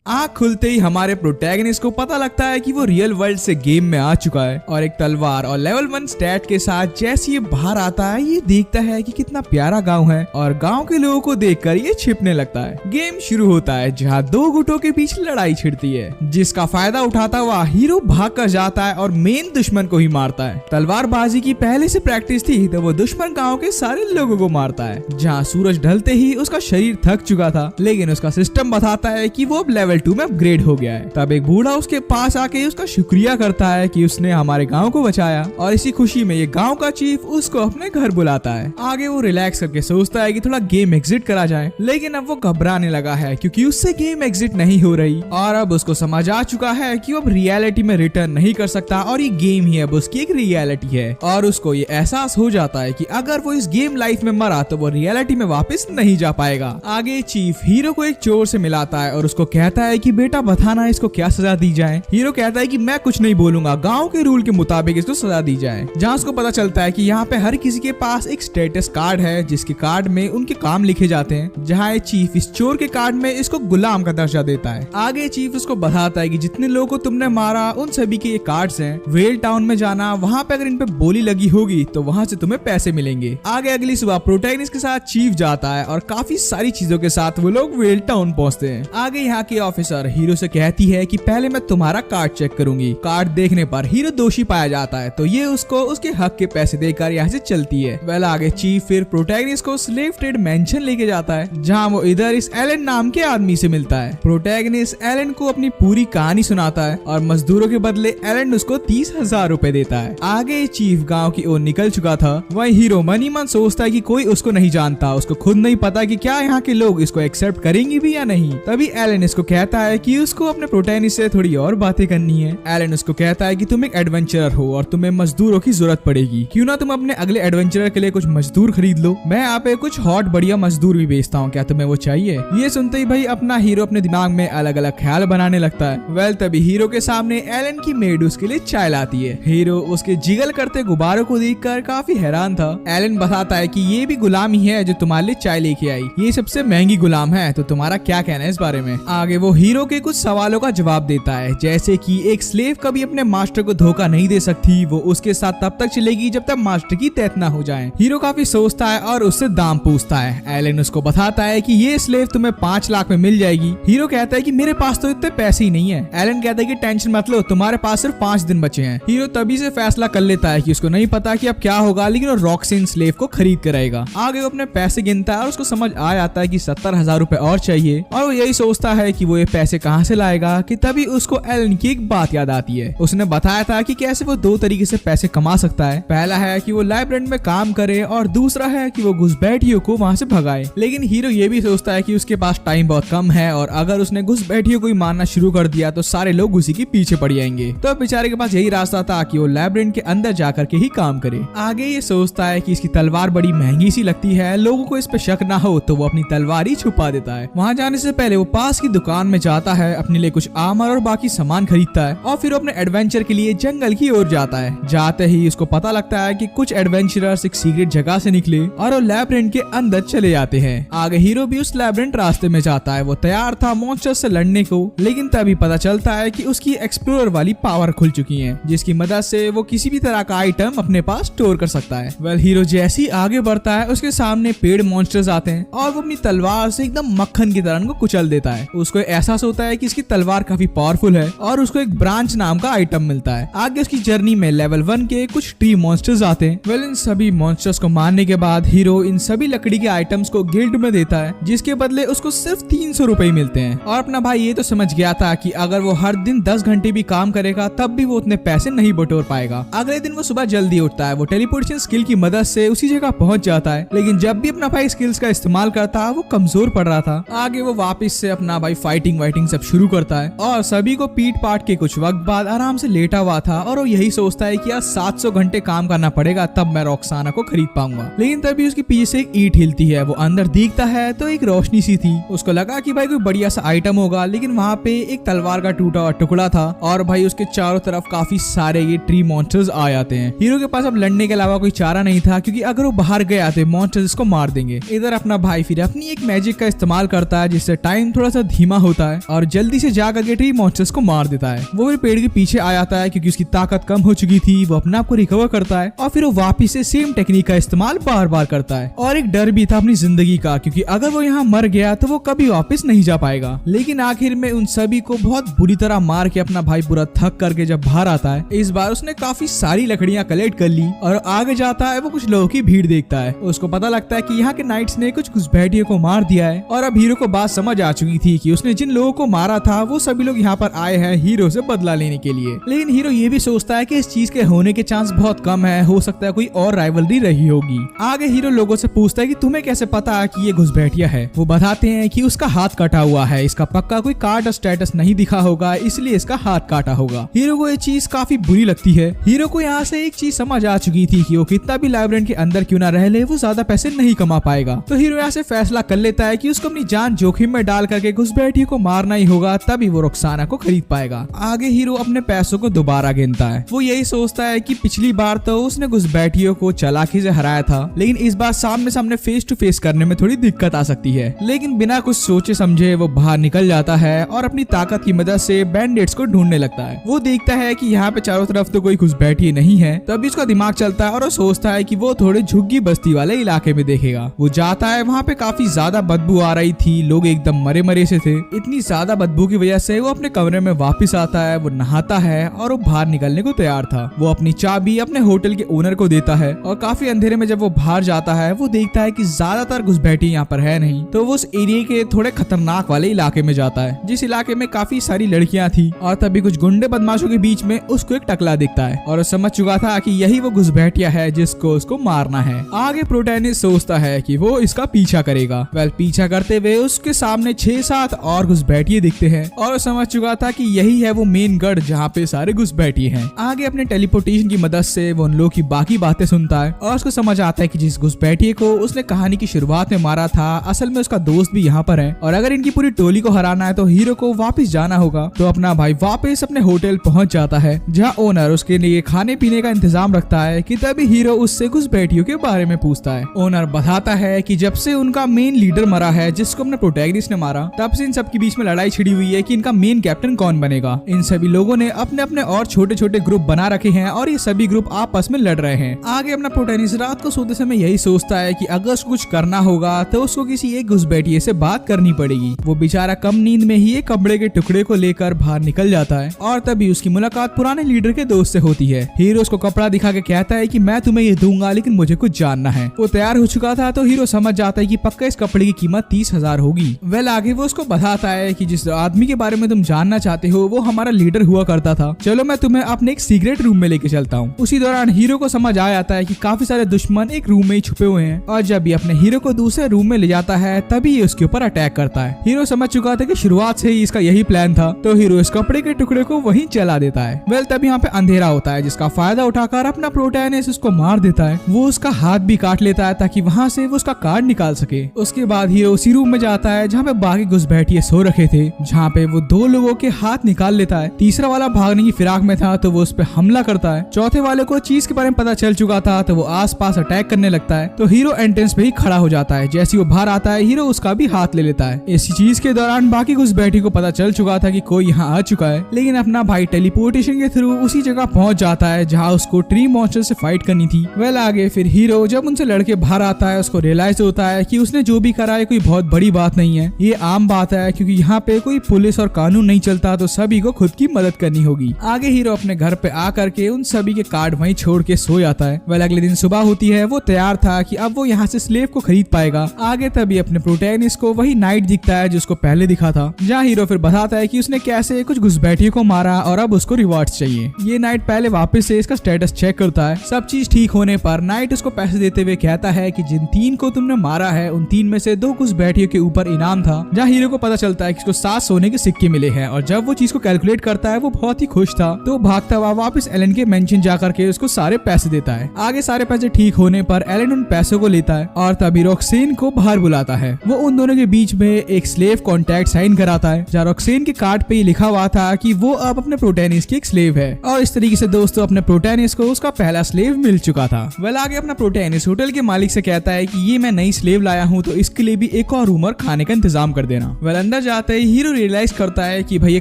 आँख खुलते ही हमारे प्रोटैगनिस्ट को पता लगता है कि वो रियल वर्ल्ड से गेम में आ चुका है और एक तलवार और लेवल 1 स्टैट के साथ जैसे ये बाहर आता है ये देखता है कि कितना प्यारा गांव है और गांव के लोगों को देखकर ये छिपने लगता है। गेम शुरू होता है जहां दो गुटों के बीच लड़ाई छिड़ती है, जिसका फायदा उठाता हुआ हीरो भाग कर जाता है और मेन दुश्मन को ही मारता है। तलवारबाजी की पहले से प्रैक्टिस थी तो वो दुश्मन गाँव के सारे लोगों को मारता है। जहाँ सूरज ढलते ही उसका शरीर थक चुका था, लेकिन उसका सिस्टम बताता है कि वो अब लेवल 2 में अपग्रेड हो गया है। तब एक बूढ़ा उसके पास आके उसका शुक्रिया करता है कि उसने हमारे गांव को बचाया और इसी खुशी में ये गांव का चीफ उसको अपने घर बुलाता है। आगे वो रिलैक्स करके सोचता है कि थोड़ा गेम एग्जिट करा जाए, लेकिन अब वो घबराने लगा है क्योंकि उससे गेम एग्जिट नहीं हो रही और अब उसको समझ आ चुका है कि वो अब रियलिटी में रिटर्न नहीं कर सकता और ये गेम ही अब उसकी एक रियलिटी है। और उसको ये एहसास हो जाता है कि अगर वो इस गेम लाइफ में मरा तो वो रियलिटी में वापस नहीं जा पाएगा। आगे चीफ हीरो को एक चोर से मिलाता है और उसको कहता है कि बेटा बताना इसको क्या सजा दी जाए। हीरो कहता है कि मैं कुछ नहीं बोलूंगा, गांव के रूल के मुताबिक इसको सजा दी जाए। जहां उसको पता चलता है कि यहाँ पे हर किसी के पास एक स्टेटस कार्ड है जिसके कार्ड में उनके काम लिखे जाते हैं। जहाँ चीफ इस चोर के कार्ड में इसको गुलाम का दर्जा देता है। आगे चीफ उसको बताता है कि जितने लोगों को तुमने मारा उन सभी के ये कार्ड्स हैं, वेल टाउन में जाना, वहाँ पे अगर इन पे बोली लगी होगी तो वहाँ से तुम्हें पैसे मिलेंगे। आगे अगली सुबह प्रोटैगनिस्ट के साथ चीफ जाता है और काफी सारी चीजों के साथ वो लोग वेल टाउन पहुँचते हैं। आगे यहाँ की ऑफिसर हीरो से कहती है कि पहले मैं तुम्हारा कार्ड चेक करूंगी। कार्ड देखने पर हीरो दोषी पाया जाता है तो ये उसको उसके हक के पैसे देकर यहाँ से चलती है। वेल आगे चीफ फिर प्रोटैगनिस्ट को स्लेव ट्रेड मेंशन लेके जाता है जहाँ वो इधर इस एलन नाम के आदमी से मिलता है। प्रोटैगनिस्ट एलन को अपनी पूरी कहानी सुनाता है और मजदूरों के बदले एलन उसको 30,000 रुपए देता है। आगे चीफ गाँव की ओर निकल चुका था। वही हीरो मन ही मन सोचता है कि कोई उसको नहीं जानता, उसको खुद नहीं पता कि क्या यहाँ के लोग इसको एक्सेप्ट करेंगे भी या नहीं। तभी एलन इसको कहता है कि उसको अपने प्रोटैगनिस्ट से थोड़ी और बातें करनी है। एलन उसको कहता है कि तुम एक एडवेंचरर हो और तुम्हें मजदूरों की जरूरत पड़ेगी, क्यों ना तुम अपने अगले एडवेंचरर के लिए कुछ मजदूर खरीद लो। मैं यहाँ पे कुछ हॉट बढ़िया मजदूर भी बेचता हूँ, क्या तुम्हें वो चाहिए? ये सुनते ही भाई अपना हीरो अपने दिमाग में अलग अलग ख्याल बनाने लगता है। वेल तभी हीरो के सामने एलन की मेड उसके लिए चाय लाती है। हीरो उसके जिगल करते गुब्बारों को देखकर काफी हैरान था। एलन बताता है कि ये भी गुलाम ही है जो तुम्हारे लिए चाय लेके आई, ये सबसे महंगी गुलाम है, तो तुम्हारा क्या कहना है इस बारे में? आगे वो हीरो के कुछ सवालों का जवाब देता है, जैसे कि एक स्लेव कभी अपने मास्टर को धोखा नहीं दे सकती, वो उसके साथ तब तक चलेगी जब तक मास्टर की डेथ ना हो जाए। हीरो काफी सोचता है और उससे दाम पूछता है। एलन उसको बताता है कि ये स्लेव तुम्हें 5 लाख में मिल जाएगी। हीरो कहता है कि मेरे पास तो इतने पैसे ही नहीं है। एलन कहता है कि टेंशन मत लो, तुम्हारे पास सिर्फ 5 दिन बचे हैं। हीरो तभी से फैसला कर लेता है कि उसको नहीं पता कि अब क्या होगा, लेकिन वो रॉक्सिन स्लेव को खरीद कर आएगा। आगे वो अपने पैसे गिनता है और उसको समझ आ जाता है कि 70,000 रुपए और चाहिए और वो यही सोचता है कि वो ये पैसे कहाँ से लाएगा कि तभी उसको एलन की एक बात याद आती है। उसने बताया था कि कैसे वो 2 तरीके से पैसे कमा सकता है। पहला है कि वो लाइब्रेरी में काम करे और दूसरा है कि वो घुसपैठियों को वहाँ से भगाए। लेकिन हीरो ये भी सोचता है कि उसके पास टाइम बहुत कम है और अगर उसने घुसपैठियों को ही मारना शुरू कर दिया तो सारे लोग उसी के पीछे पड़ जाएंगे। तो बेचारे के पास यही रास्ता था कि वो लाइब्रेरी के अंदर जाकर के ही काम करे। आगे ये सोचता है कि इसकी तलवार बड़ी महंगी सी लगती है, लोगों को इस पे शक ना हो तो वो अपनी तलवार ही छुपा देता है। वहाँ जाने से पहले वो पास की दुकान में जाता है, अपने लिए कुछ आर्मर और बाकी सामान खरीदता है और फिर अपने एडवेंचर के लिए जंगल की ओर जाता है। जाते ही उसको पता लगता है कि कुछ एडवेंचरर्स एक सीक्रेट जगह से निकले और वो लैब्रिंथ के अंदर चले जाते हैं। आगे हीरो भी उस लैब्रिंथ रास्ते में जाता है। वो तैयार था मॉन्स्टर से लड़ने को, लेकिन तभी पता चलता है कि उसकी एक्सप्लोरर वाली पावर खुल चुकी है, जिसकी मदद से वो किसी भी तरह का आइटम अपने पास स्टोर कर सकता है। वेल हीरो जैसे ही आगे बढ़ता है उसके सामने पेड़ मॉन्स्टर्स आते हैं और वो अपनी तलवार से एकदम मक्खन की तरह उनको कुचल देता है। उसको एहसास होता है कि इसकी तलवार काफी पावरफुल है और उसको एक ब्रांच नाम का आइटम मिलता है। आगे उसकी जर्नी में लेवल 1 के कुछ ट्री मॉन्स्टर्स आते हैं। वेल इन सभी मॉन्स्टर्स को मारने के बाद हीरो इन सभी लकड़ी के आइटम्स को गिल्ड में देता है, जिसके बदले उसको सिर्फ 300 रुपए ही मिलते हैं। और अपना भाई ये तो समझ गया था कि अगर वो हर दिन 10 घंटे भी काम करेगा तब भी वो उतने पैसे नहीं बटोर पाएगा। अगले दिन वो सुबह जल्दी उठता है। वो टेलीपोर्टेशन स्किल की मदद से उसी जगह पहुंच जाता है, लेकिन जब भी अपना भाई स्किल्स का इस्तेमाल करता है वो कमजोर पड़ रहा था। आगे वो वापस से अपना भाई फाइटिंग वाइटिंग सब शुरू करता है और सभी को पीट पाट के कुछ वक्त बाद आराम से लेटा हुआ था और वो यही सोचता है कि यार 700 घंटे काम करना पड़ेगा तब मैं रॉक्साना को खरीद पाऊंगा। लेकिन तभी उसके पीछे से एक ईंट हिलती है। वो अंदर देखता है तो एक रोशनी सी थी। उसको लगा कि भाई कोई बढ़िया सा आइटम होगा, लेकिन वहाँ पे एक तलवार का टूटा हुआ टुकड़ा था और भाई उसके चारों तरफ काफी सारे ये ट्री मॉन्स्टर्स आ जाते हैं। हीरो के पास अब लड़ने के अलावा कोई चारा नहीं था, क्योंकि अगर वो बाहर गया तो मॉन्स्टर्स इसको मार देंगे। इधर अपना भाई फिर अपनी एक मैजिक का इस्तेमाल करता है जिससे टाइम थोड़ा सा धीमा हो होता है और जल्दी से जा करके ट्री मॉन्स्टर्स को मार देता है। वो फिर पेड़ के पीछे आ जाता है क्योंकि उसकी ताकत कम हो चुकी थी। वो अपने आप को रिकवर करता है और फिर वो वापिस से सेम टेक्निक का इस्तेमाल बार बार करता है। और एक डर भी था अपनी जिंदगी का, क्योंकि अगर वो यहाँ मर गया तो वो कभी वापस नहीं जा पाएगा। लेकिन आखिर में उन सभी को बहुत बुरी तरह मार के अपना भाई पूरा थक करके जब बाहर आता है, इस बार उसने काफी सारी लकड़ियां कलेक्ट कर ली और आगे जाता है। वो कुछ लोगों की भीड़ देखता है। उसको पता लगता है कि यहाँ के नाइट्स ने कुछ घुसपैठियों को मार दिया है और अब हीरो को बात समझ आ चुकी थी कि उसने जिन लोगों को मारा था वो सभी लोग यहाँ पर आए हैं हीरो से बदला लेने के लिए। लेकिन हीरो ये भी सोचता है कि इस चीज के होने के चांस बहुत कम है, हो सकता है कोई और राइवलरी रही होगी। आगे हीरो लोगों से पूछता है कि तुम्हें कैसे पता है कि ये घुसपैठिया है। वो बताते हैं कि उसका हाथ कटा हुआ है, इसका पक्का कोई कार्ड और स्टेटस नहीं दिखा होगा, इसलिए इसका हाथ काटा होगा। हीरो को ये चीज काफी बुरी लगती है। हीरो को यहाँ से एक चीज समझ आ चुकी थी कि वो कितना भी लाइब्रेरी के अंदर क्यों ना रह ले, वो ज्यादा पैसे नहीं कमा पाएगा। तो हीरो यहाँ से फैसला कर लेता है कि उसको अपनी जान जोखिम में डाल करके घुसपैठियों को मारना ही होगा, तभी वो रुखसाना को खरीद पाएगा। आगे हीरो अपने पैसों को दोबारा गिनता है। वो यही सोचता है कि पिछली बार तो उसने घुसपैठियों को चालाकी से हराया था, लेकिन इस बार सामने सामने फेस टू फेस करने में थोड़ी दिक्कत आ सकती है। लेकिन बिना कुछ सोचे समझे वो बाहर निकल जाता है और अपनी ताकत की मदद से बैंडेड्स को ढूंढने लगता है। वो देखता है कि यहाँ पे चारों तरफ तो कोई घुसपैठिए नहीं है। तभी उसका दिमाग चलता है और वो सोचता है कि वो थोड़े झुग्गी बस्ती वाले इलाके में देखेगा। वो जाता है, वहाँ पे काफी ज्यादा बदबू आ रही थी, लोग एकदम मरे मरे से थे। इतनी ज्यादा बदबू की वजह से वो अपने कमरे में वापस आता है। वो नहाता है और वो बाहर निकलने को तैयार था। वो अपनी चाबी अपने होटल के ओनर को देता है और काफी अंधेरे में जब वो बाहर जाता है वो देखता है कि ज्यादातर घुसपैठिए यहाँ पर है नहीं। तो वो उस एरिया के थोड़े खतरनाक वाले इलाके में जाता है, जिस इलाके में काफी सारी लड़कियां थी। और तभी कुछ गुंडे बदमाशों के बीच में उसको एक टकला दिखता है और वो समझ चुका था कि यही वो घुसपैठिया है जिसको उसको मारना है। आगे प्रोटैगनिस्ट सोचता है कि वो इसका पीछा करेगा। पीछा करते हुए उसके सामने 6-7 और घुसपैठिए दिखते हैं और वो समझ चुका था कि यही है वो मेन गढ़ जहाँ पे सारे घुसपैठिए हैं। आगे अपने टेलीपोर्टेशन की मदद से वो उन लोगों की बाकी बातें सुनता है और उसको समझ आता है कि जिस घुसपैठिए को उसने कहानी की शुरुआत में मारा था, असल में उसका दोस्त भी यहाँ पर है और अगर इनकी पूरी टोली को हराना है तो हीरो को वापस जाना होगा। तो अपना भाई वापस अपने होटल पहुंच जाता है, जहाँ ओनर उसके लिए खाने पीने का इंतजाम रखता है। कि तभी हीरो उससे घुसपैठियों के बारे में पूछता है। ओनर बताता है कि जब से उनका मेन लीडर मरा है, जिसको अपने प्रोटैगनिस्ट ने मारा, तब से इन सबके बीच में लड़ाई छिड़ी हुई है कि इनका मेन कैप्टन कौन बनेगा। इन सभी लोगों ने अपने अपने और छोटे छोटे ग्रुप बना रखे हैं और ये सभी ग्रुप आपस में लड़ रहे हैं। आगे अपना प्रोटैगनिस्ट रात को सोते समय यही सोचता है कि अगर उसको कुछ करना होगा तो उसको किसी एक घुसपैठिए से बात करनी पड़ेगी। वो बेचारा कम नींद में ही एक कपड़े के टुकड़े को लेकर बाहर निकल जाता है और तभी उसकी मुलाकात पुराने लीडर के दोस्त से होती है। हीरो उसको कपड़ा दिखा के कहता है कि मैं तुम्हें ये दूंगा, लेकिन मुझे कुछ जानना है। वो तैयार हो चुका था तो हीरो समझ जाता है कि पक्का इस कपड़े की कीमत 30,000 होगी। आगे वो उसको बताता है कि जिस आदमी के बारे में तुम जानना चाहते हो वो हमारा लीडर हुआ करता था, चलो मैं तुम्हें अपने एक सीक्रेट रूम में लेके चलता हूँ। उसी दौरान हीरो को समझ आ जाता है कि काफी सारे दुश्मन एक रूम में ही छुपे हुए हैं और जब ये अपने हीरो को दूसरे रूम में ले जाता है तभी ये उसके ऊपर अटैक करता है। हीरो समझ चुका था कि शुरुआत से ही इसका यही प्लान था, तो हीरो इस कपड़े के टुकड़े को वहीं चला देता है। तब यहाँ पे अंधेरा होता है, जिसका फायदा उठाकर अपना प्रोटैगनिस्ट उसको मार देता है। वो उसका हाथ भी काट लेता है ताकि वहाँ से वो उसका कार्ड निकाल सके। उसके बाद हीरो उसी रूम में जाता है जहाँ पे बाकी घुसपैठिए सो रखे थे, जहाँ पे वो 2 लोगों के हाथ निकाल लेता है। तीसरा वाला भागने की फिराक में था तो वो उस पे हमला करता है। चौथे वाले को चीज के बारे में पता चल चुका था तो वो आसपास अटैक करने लगता है। तो हीरो एंट्रेंस पे ही खड़ा हो जाता है। जैसे वो बाहर आता है हीरो उसका भी हाथ ले लेता है। इस चीज के दौरान बाकी घुसपैठिए को पता चल चुका था कि कोई यहाँ आ चुका है, लेकिन अपना भाई टेलीपोर्टेशन के थ्रू उसी जगह पहुंच जाता है जहाँ उसको ट्री मॉन्स्टर से फाइट करनी थी। आगे फिर हीरो जब उनसे लड़के बाहर आता है उसको रियलाइज होता है कि उसने जो भी करा है कोई बहुत बड़ी बात नहीं है, ये आम बात है, क्योंकि यहाँ पे कोई पुलिस और कानून नहीं चलता, तो सभी को खुद की मदद करनी होगी। आगे हीरो अपने घर पे आकर के उन सभी के कार्ड वहीं छोड़ के सो जाता है। अगले दिन सुबह होती है, वो तैयार था कि अब वो यहाँ से स्लेव को खरीद पाएगा। आगे तभी अपने प्रोटैगनिस्ट को वही नाइट दिखता है जिसको पहले दिखा था, जहाँ हीरो फिर बताता है कि उसने कैसे कुछ घुसपैठियों को मारा और अब उसको रिवॉर्ड्स चाहिए। ये नाइट पहले वापस से इसका स्टेटस चेक करता है। सब चीज ठीक होने पर नाइट उसको पैसे देते हुए कहता है कि जिन 3 को तुमने मारा है उन 3 में से 2 घुसपैठियों के ऊपर इनाम था। जहाँ हीरो को पता चलता है कि उसको 7 सोने के सिक्के मिले हैं और जब वो चीज को कैलकुलेट करता है वो बहुत ही खुश था। तो भागता हुआ वापस एलन के मेंशन जाकर के उसको सारे पैसे देता है। आगे सारे पैसे ठीक होने पर एलन उन पैसों को लेता है और तभी रॉक्सेन को बाहर बुलाता है। वो उन दोनों के बीच में एक स्लेव कॉन्ट्रैक्ट साइन कराता है, जहाँ रॉक्सेन के कार्ड पे लिखा हुआ था कि वो अब अपने प्रोटैगनिस्ट की एक स्लेव है। और इस तरीके से दोस्तों अपने प्रोटैगनिस्ट को उसका पहला स्लेव मिल चुका था। आगे अपना प्रोटैगनिस्ट होटल के मालिक से कहता है कि ये मैं नई स्लेव लाया हूँ, तो इसके लिए भी एक और रूम और खाने का इंतजाम कर देना। अंदर अंदर जाते ही हीरो रियलाइज करता है कि भाई ये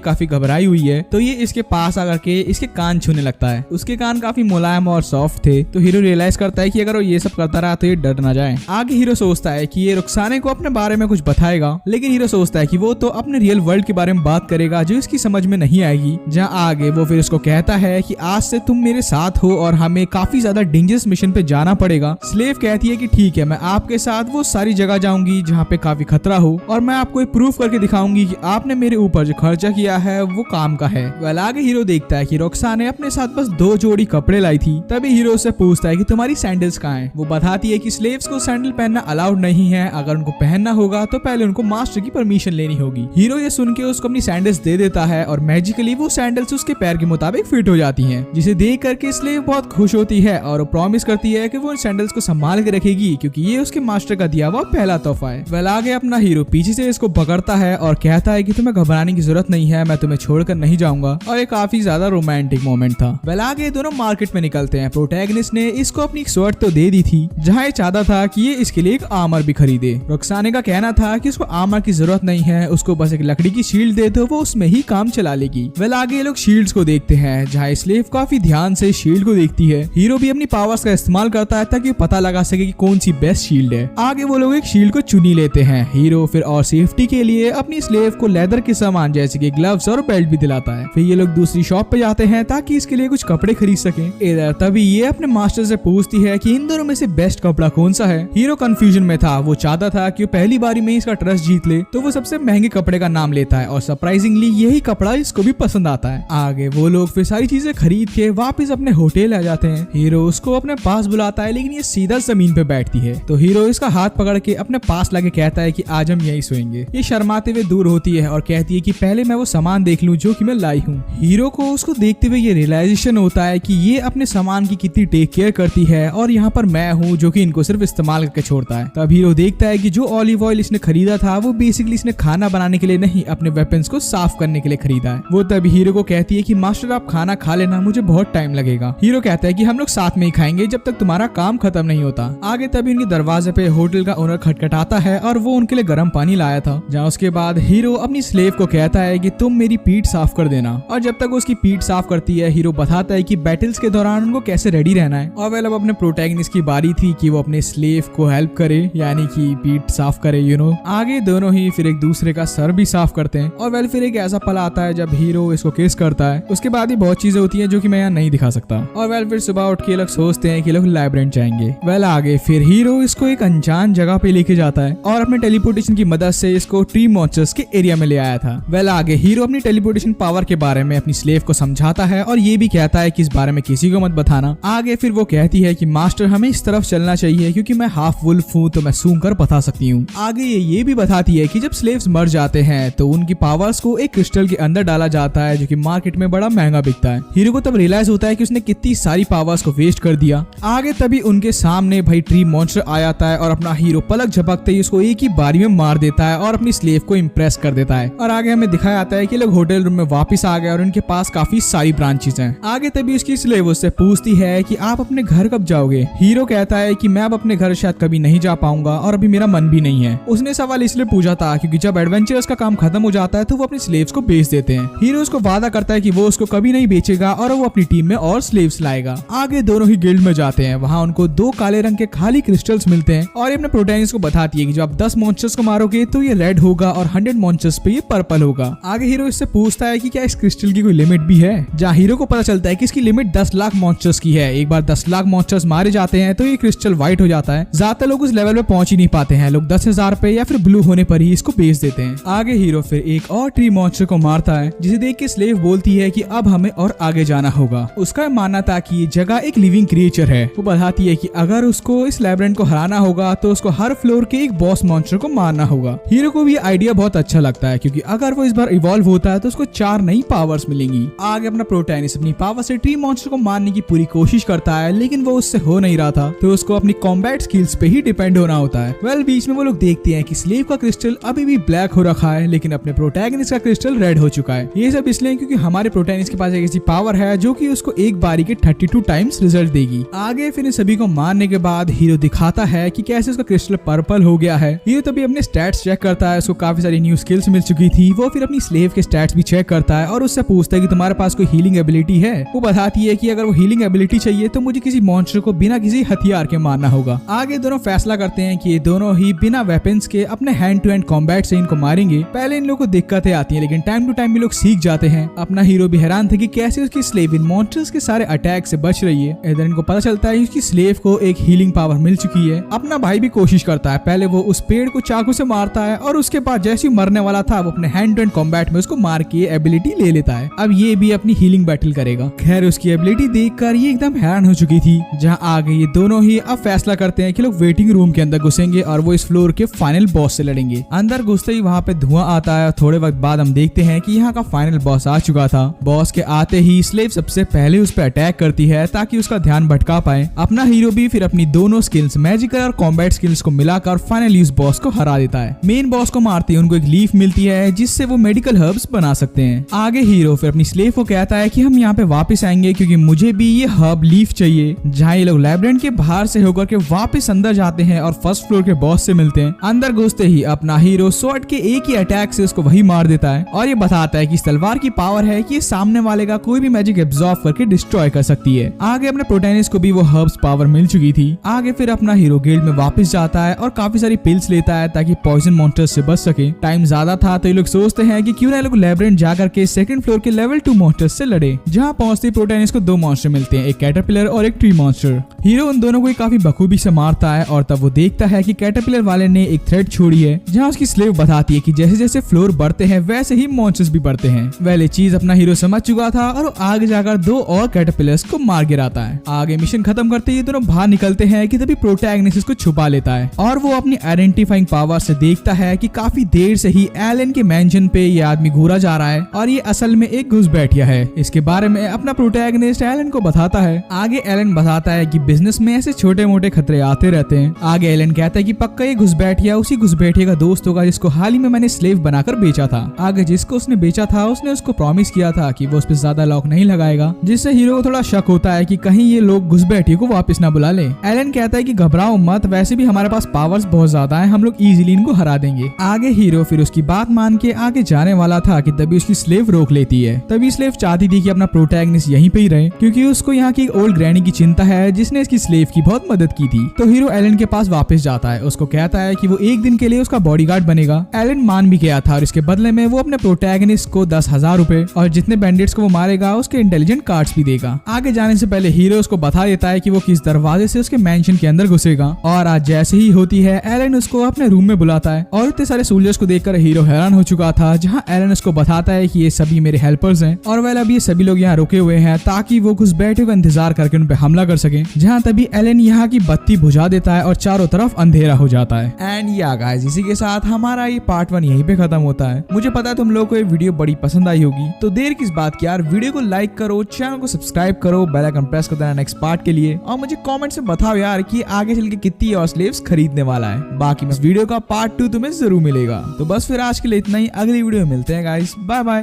काफी घबराई हुई है, तो ये इसके पास आकर के इसके कान छूने लगता है। उसके कान काफी मुलायम और सॉफ्ट थे, तो हीरो रियलाइज करता है कि अगर वो ये सब करता रहा तो ये डर ना जाए। आगे हीरो सोचता है कि ये रुखसाने को अपने बारे में कुछ बताएगा, लेकिन हीरो सोचता है कि वो तो अपने रियल वर्ल्ड के बारे में बात करेगा जो इसकी समझ में नहीं आएगी। जहाँ आगे वो फिर उसको कहता है कि आज से तुम मेरे साथ हो और हमें काफी ज्यादा डेंजरस मिशन पे जाना पड़ेगा। स्लेव कहती है कि ठीक है, मैं आपके साथ वो सारी जगह जाऊंगी जहाँ पे काफी खतरा हो, और मैं आपको प्रूफ करके दिखाऊंगी कि आपने मेरे ऊपर जो खर्चा किया है वो काम का है। वेल आगे हीरो देखता है कि रुखसाने अपने साथ बस 2 जोड़ी कपड़े लाई थी। तभी हीरो से पूछता है कि तुम्हारी सैंडल्स कहाँ हैं? वो बताती है कि स्लेव्स को सैंडल पहनना अलाउड नहीं है, अगर उनको पहनना होगा तो पहले उनको मास्टर की परमिशन लेनी होगी। हीरो ये सुन के उसको अपनी सैंडल्स दे देता है और मैजिकली वो सैंडल्स उसके पैर के मुताबिक फिट हो जाती हैं, जिसे देख करके स्लेव बहुत खुश होती है और प्रॉमिस करती है कि वो सैंडल्स को संभाल के रखेगी क्योंकि ये उसके मास्टर का दिया हुआ पहला तोहफा है। वेल आगे अपना हीरो पीछे से इसको पकड़ता है और कहता है कि तुम्हें घबराने की जरूरत नहीं है, मैं तुम्हें छोड़कर नहीं जाऊंगा, और ये काफी ज्यादा रोमांटिक मोमेंट था। वेल आगे दोनों मार्केट में निकलते हैं। प्रोटैगनिस्ट ने इसको अपनी शर्ट तो दे दी थी, जहाँ ये चाहता था कि ये इसके लिए एक आर्मर भी खरीदे। रुखसाने का कहना था कि उसको आर्मर की जरूरत नहीं है, उसको बस एक लकड़ी की शील्ड दे दो, वो उसमें ही काम चला लेगी। वेल आगे ये लोग शील्ड्स को देखते हैं, जहाँ स्लेव काफी ध्यान से शील्ड को देखती है। हीरो भी अपनी पावर्स का इस्तेमाल करता है ताकि पता लगा सके कि कौन सी बेस्ट शील्ड है। आगे वो लोग एक शील्ड को चुनी लेते हैं। हीरो फिर और सेफ्टी के लिए अपनी स्लेव को लेदर के सामान जैसे कि ग्लव्स और बेल्ट भी दिलाता है। फिर ये लोग दूसरी शॉप पे जाते हैं ताकि इसके लिए कुछ कपड़े खरीद सकें। इधर तभी ये अपने मास्टर से पूछती है कि इन दोनों में से बेस्ट कपड़ा कौन सा है। हीरो कंफ्यूजन में था, वो चाहता था कि वो पहली बारी में इसका ट्रस्ट जीत ले, तो वो सबसे महंगे कपड़े का नाम लेता है और सरप्राइजिंगली यही कपड़ा इसको भी पसंद आता है। आगे वो लोग फिर सारी चीजें खरीद के वापस अपने होटल आ जाते हैं। हीरो उसको अपने पास बुलाता है, लेकिन ये सीधा जमीन पे बैठती है, तो हीरो इसका हाथ पकड़ के अपने पास लाके कहता है कि आज हम यही सोएंगे। ये शर्माते हुए दूर होती है और कहती है कि पहले मैं वो सामान देख लूं जो कि मैं लाई हूँ। हीरो को उसको देखते हुए ये रियलाइजेशन होता है कि ये अपने सामान की कितनी टेक केयर करती है और यहाँ पर मैं हूँ जो कि इनको सिर्फ इस्तेमाल करके छोड़ता है। तब हीरो देखता है कि जो ऑलिव ऑयल इसने खरीदा था वो बेसिकली इसने खाना बनाने के लिए नहीं, अपने वेपन्स को साफ करने के लिए खरीदा है। वो तब हीरो को कहती है कि मास्टर आप खाना खा लेना, मुझे बहुत टाइम लगेगा। हीरो कहता है कि हम लोग साथ में ही खाएंगे जब तक तुम्हारा काम खत्म नहीं होता। आगे तभी उनके दरवाजे पे होटल का ओनर खटखटाता है और वो उनके लिए गर्म पानी लाया था। जहाँ उसके बाद हीरो अपनी स्लेव को कहता है कि तुम मेरी पीठ साफ कर देना, और जब तक उसकी पीठ साफ करती है हीरो बताता है कि बैटल्स के दौरान उनको कैसे रेडी रहना है। और वेल अब अपने प्रोटैगनिस्ट की बारी थी कि वो अपने स्लेव को हेल्प करे, यानी कि पीठ साफ करे। आगे दोनों ही फिर एक दूसरे का सर भी साफ करते हैं। और वेल फिर एक ऐसा पल आता है जब हीरो इसको किस करता है। उसके बाद ही बहुत चीजें होती हैं जो कि मैं यहाँ नहीं दिखा सकता। और वेल फिर सुबह उठ के लोग सोचते हैं कि लोग लाइब्रेरी जाएंगे। वेल आगे फिर हीरो इसको एक अनजान जगह पे लेके जाता है और अपने टेलीपोर्टेशन की मदद से इसको ट्री मॉन्स्टर्स के एरिया में ले आया था। वेल आगे हीरो अपनी टेलीपोर्टेशन पावर के बारे में अपनी स्लेव को समझाता है और ये भी कहता है कि इस बारे में किसी को मत बताना। आगे फिर वो कहती है कि मास्टर हमें इस तरफ चलना चाहिए क्योंकि मैं हाफ वुल्फ हूँ, तो मैं सूंघ कर बता सकती हूँ। आगे ये भी बताती है कि जब स्लेव्स मर जाते हैं तो उनकी पावर्स को एक क्रिस्टल के अंदर डाला जाता है जो कि मार्केट में बड़ा महंगा बिकता है। हीरो को तब रियलाइज होता है कि उसने कितनी सारी पावर्स को वेस्ट कर दिया। आगे तभी उनके सामने भाई ट्री मॉन्स्टर आ जाता है और अपना हीरो पलक झपकते ही उसको एक ही बारी में मार देता है और अपनी स्लेव को इम्प्रेस कर देता है। और आगे हमें दिखाया जाता है कि लोग होटल रूम में वापस आ गए और उनके पास काफी सारी ब्रांचेस हैं। आगे तभी उसकी स्लेव उससे पूछती है कि आप अपने घर कब जाओगे। हीरो कहता है कि मैं अब अपने घर शायद कभी नहीं जा पाऊंगा और अभी मेरा मन भी नहीं है। उसने सवाल इसलिए पूछा था क्योंकि जब एडवेंचर्स का काम खत्म हो जाता है तो वो अपनी स्लेव्स को बेच देते हैं। हीरो उसको वादा करता है कि वो उसको कभी नहीं बेचेगा और वो अपनी टीम में और स्लेव्स लाएगा। आगे दोनों ही गिल्ड में जाते हैं, वहाँ उनको 2 काले रंग के खाली क्रिस्टल्स मिलते हैं और ये अपने प्रोटैगनिस्ट को बताती है कि जब आप 10 मॉन्स्टर्स को मारोगे तो ये रेड होगा और 100 मॉन्स्टर्स पे ये पर्पल होगा। आगे हीरो इससे पूछता है कि क्या इस क्रिस्टल की कोई लिमिट भी है, जहाँ हीरो को पता चलता है कि इसकी लिमिट 10 लाख मॉन्स्टर्स की है। एक बार 10 लाख मॉन्स्टर्स मारे जाते हैं तो ये क्रिस्टल व्हाइट हो जाता है। ज्यादातर लोग उस लेवल पे पहुंच ही नहीं पाते हैं, लोग 10,000 पे या फिर ब्लू होने पर ही इसको बेच देते हैं। आगे हीरो फिर एक और ट्री मॉन्स्टर को मारता है जिसे देख के स्लेव बोलती है कि अब हमें और आगे जाना होगा। उसका मानना था कि ये जगह एक लिविंग क्रिएचर है। वो बताती है कि अगर उसको इस लैब्रिंथ को हराना होगा तो उसको हर फ्लोर के एक बॉस मॉन्स्टर को मारना होगा। हीरो को भी ये आइडिया बहुत अच्छा लगता है क्योंकि अगर वो इस बार इवॉल्व होता है तो उसको 4 नई पावर्स मिलेंगी। आगे अपना प्रोटैगनिस्ट अपनी पावर से ट्री मॉन्स्टर को मारने की पूरी कोशिश करता है, लेकिन वो उससे हो नहीं रहा था, तो उसको अपनी कॉम्बैट स्किल्स पे ही डिपेंड होना होता है। वेल बीच में वो लोग देखते हैं कि स्लेव का क्रिस्टल अभी भी ब्लैक हो रखा है, लेकिन अपने प्रोटैगनिस्ट का क्रिस्टल रेड हो चुका है। ये सब इसलिए क्योंकि हमारे प्रोटैगनिस्ट के पास एक ऐसी पावर है जो कि उसको एक बारी के 32 टाइम्स रिजल्ट देगी। आगे फिर इन सभी को मारने के बाद हीरो दिखाता है कि कैसे उसका क्रिस्टल पर्पल हो गया है। हीरो तभी अपने स्टैट्स चेक करता है, उसको काफी सारी सारी न्यू स्किल्स मिल चुकी थी, वो फिर अपनी स्लेव के स्टैट्स भी चेक करता है और उससे पूछता है कि तुम्हारे पास कोई हीलिंग एबिलिटी है। वो बताती है कि अगर वो हीलिंग एबिलिटी चाहिए तो मुझे किसी मॉन्स्टर को बिना किसी हथियार के मारना होगा। आगे दोनों फैसला करते हैं कि ये दोनों ही बिना वेपन्स के अपने हैंड टू हैंड कॉम्बैट से इनको मारेंगे। पहले इन लोगों को दिक्कतें आती हैं, लेकिन टाइम टू टाइम ये लोग सीख जाते हैं। अपना हीरो भी हैरान था कि कैसे उसकी स्लेव इन मॉन्स्टर्स के सारे अटैक से बच रही है। इधर इनको पता चलता है कि उसकी स्लेव को एक हीलिंग पावर मिल चुकी है। अपना भाई भी कोशिश करता है, पहले वो उस पेड़ को चाकू से मारता है और उसके बाद जैसे ही मरने वाला था वो अपने हैंड टू हैंड कॉम्बैट में उसको मार के एबिलिटी ले लेता है। अब ये भी अपनी हीलिंग बैटल करेगा। खैर उसकी एबिलिटी देखकर ये एकदम हैरान हो चुकी थी। जहां आगे ये दोनों ही अब फैसला करते हैं कि लोग वेटिंग रूम के अंदर घुसेंगे और वो इस फ्लोर के फाइनल बॉस से लड़ेंगे। अंदर घुसते ही वहां पे धुआं आता है। थोड़े वक्त बाद हम देखते हैं कि यहाँ का फाइनल बॉस आ चुका था। बॉस के आते ही स्लेव सबसे पहले उस पर अटैक करती है ताकि उसका ध्यान भटका पाए। अपना हीरो भी फिर अपनी दोनों स्किल्स मैजिकल और कॉम्बैट स्किल्स को मिलाकर फाइनली उस बॉस को हरा देता है। मेन बॉस को मारते ही उनको एक लीफ मिलती है जिससे वो मेडिकल हर्ब्स बना सकते हैं। आगे हीरो फिर अपनी स्लेव को कहता है कि हम यहाँ पे वापस आएंगे क्योंकि मुझे भी ये हर्ब लीफ चाहिए। जहाँ ये लोग लैब्रिंथ के बाहर से होकर के वापस अंदर जाते हैं और फर्स्ट फ्लोर के बॉस से मिलते हैं। अंदर घुसते ही अपना हीरो स्वॉर्ड के एक ही अटैक से उसको वही मार देता है और ये बताता है कि इस तलवार की पावर है कि सामने वाले का कोई भी मैजिक एब्जॉर्ब करके डिस्ट्रॉय कर सकती है। आगे अपने प्रोटैगनिस्ट को भी वो हर्ब्स पावर मिल चुकी थी। आगे फिर अपना हीरो गिल्ड में वापस जाता है और काफी सारी पिल्स लेता है ताकि पॉइजन मॉन्स्टर्स से बच सके। टाइम ज्यादा था तो ये लोग सोचते हैं कि क्यों ना लोग लैब्रिंथ जाकर के सेकंड फ्लोर के लेवल 2 मॉन्स्टर्स से लड़े। जहां पहुंचते प्रोटैगनिस्ट को 2 मॉन्स्टर मिलते हैं, एक कैटरपिलर और एक ट्री मॉन्स्टर। हीरो उन दोनों को काफी बखूबी से मारता है और तब वो देखता है कि कैटरपिलर वाले ने एक थ्रेड छोड़ी है जहाँ उसकी स्लेव बताती है कि जैसे जैसे फ्लोर बढ़ते हैं वैसे ही मॉन्स्टर्स भी बढ़ते हैं। वैसे चीज अपना हीरो समझ चुका था और आगे जाकर 2 और कैटरपिलर्स को मार गिराता है। आगे मिशन खत्म करते ही दोनों बाहर निकलते हैं कि तभी प्रोटैगनिस्ट इसको छुपा लेता है और वो अपनी आइडेंटिफाइंग पावर से देखता है कि काफी देर से ही एलन के मैंशन पे ये आदमी घूरा जा रहा है और ये असल में एक घुसपैठिया है। इसके बारे में अपना प्रोटैगनिस्ट एलन को बताता है। आगे एलन बताता है कि बिजनेस में ऐसे छोटे मोटे खतरे आते रहते हैं। आगे एलन कहता है कि पक्का ये घुसपैठिया उसी घुसपैठिया का दोस्त होगा जिसको हाल ही में मैंने स्लेव बनाकर बेचा था। आगे जिसको उसने बेचा था उसने उसको प्रॉमिस किया था कि वो उस पर ज्यादा लॉक नहीं लगाएगा, जिससे हीरो को थोड़ा शक होता है कि कहीं ये लोग घुसपैठिए को वापस ना बुला ले। एलन कहता है कि घबराओ मत, वैसे भी हमारे पास पावर्स बहुत ज्यादा है, हम लोग इजीली इनको हरा देंगे। आगे हीरो फिर उसकी बात मान के आगे जाने वाला था कि तभी उसकी स्लेव रोक लेती है। तभी स्लेव चाहती थी कि अपना प्रोटैगनिस्ट यहीं पे ही रहे क्योंकि उसको यहाँ की ओल्ड ग्रैनी की चिंता है जिसने इसकी स्लेव की बहुत मदद की थी। तो हीरो एलन के पास वापस जाता है, उसको कहता है कि वो एक दिन के लिए उसका बॉडीगार्ड बनेगा। एलन मान भी गया था और इसके बदले में वो अपने प्रोटैगनिस्ट को 10,000 रुपए और जितने बैंडिट्स को वो मारेगा उसके इंटेलिजेंट कार्ड्स भी देगा। आगे जाने से पहले हीरो उसको बता देता है कि वो किस दरवाजे से उसके मैंशन के अंदर घुसेगा और आज जैसे ही होती है एलन उसको अपने रूम में बुलाता है और इतने सारे सोल्जर्स को देखकर हीरो हैरान हो चुका था। जहाँ एलन उसको बताता है कि ये सभी मेरे हेल्पर्स हैं और वेल अब ये सभी लोग यहाँ रुके हुए हैं ताकि वो कुछ बैठे हुए इंतजार करके उन पे हमला कर सके। जहाँ तभी एलन यहाँ की बत्ती बुझा देता है और चारों तरफ अंधेरा हो जाता है। एंड या गाइस, इसी के साथ हमारा ये पार्ट 1 यहीं पे खत्म होता है। मुझे पता है तुम लोगों को ये वीडियो बड़ी पसंद आई होगी, तो देर किस बात की यार, वीडियो को लाइक करो, चैनल को सब्सक्राइब करो, बेल आइकन प्रेस कर देना नेक्स्ट पार्ट के लिए और मुझे कमेंट से बताओ यार कि आगे चल के कितनी और स्लेव्स खरीदने वाला है। बाकी इस वीडियो का पार्ट 2 तुम्हें जरूर मिलेगा। तो बस फिर आज के लिए इतना ही, अगली वीडियो में मिलते हैं गाइस, बाय बाय।